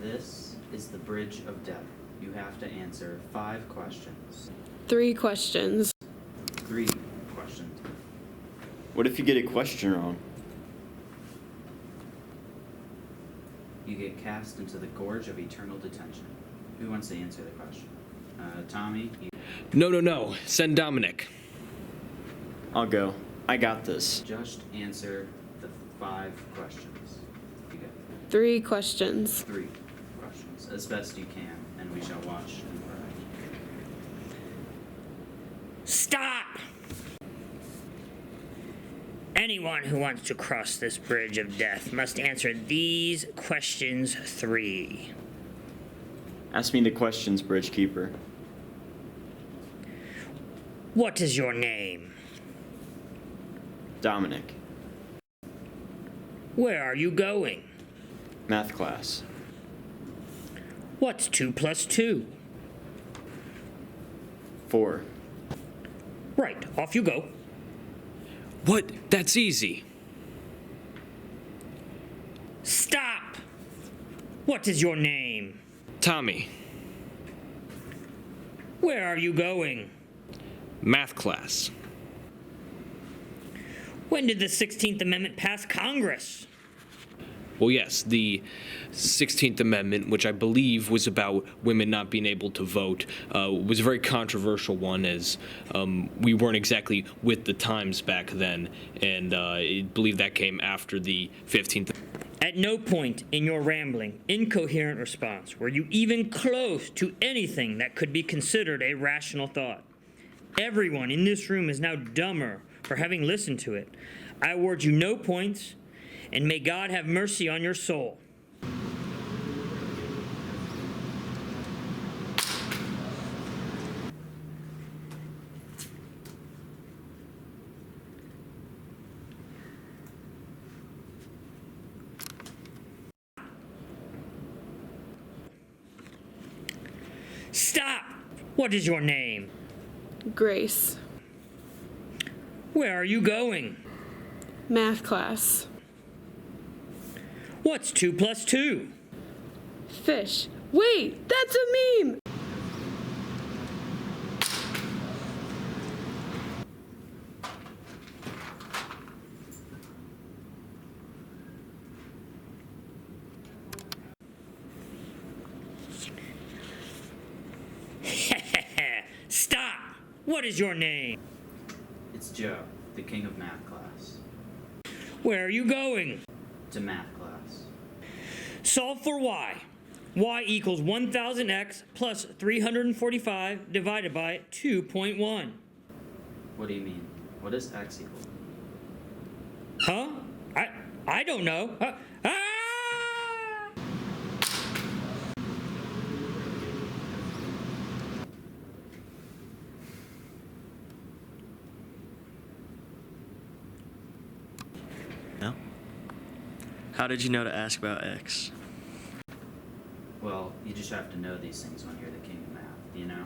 This is the bridge of death. You have to answer 5 questions. 3 questions. 3 questions. What if you get a question wrong? You get cast into the gorge of eternal detention. Who wants to answer the question? Tommy? No. Send Dominic. I'll go. I got this. Just answer the 5 questions. You get 3 questions. 3 questions, as best you can, and we shall watch and pray. Stop! Anyone who wants to cross this bridge of death must answer these questions 3. Ask me the questions, Bridge Keeper. What is your name? Dominic. Where are you going? Math class. What's 2 plus 2? 4. Right, off you go. What? That's easy. Stop! What is your name? Tommy. Where are you going? Math class. When did the 16th Amendment pass Congress? Well, yes, the 16th Amendment, which I believe was about women not being able to vote, was a very controversial one, as we weren't exactly with the times back then, and I believe that came after the 15th. At no point in your rambling, incoherent response were you even close to anything that could be considered a rational thought. Everyone in this room is now dumber for having listened to it. I award you no points, and may God have mercy on your soul. Stop! What is your name? Grace. Where are you going? Math class. What's 2 plus 2? Fish. Wait, that's a meme! Stop! What is your name? It's Joe, the king of math class. Where are you going? To math class. Solve for y. Y equals 1000x plus 345 divided by 2.1. What do you mean? What does x equal? Huh? I don't know. Ah! No? How did you know to ask about X? Well, you just have to know these things when you're the king of math, you know?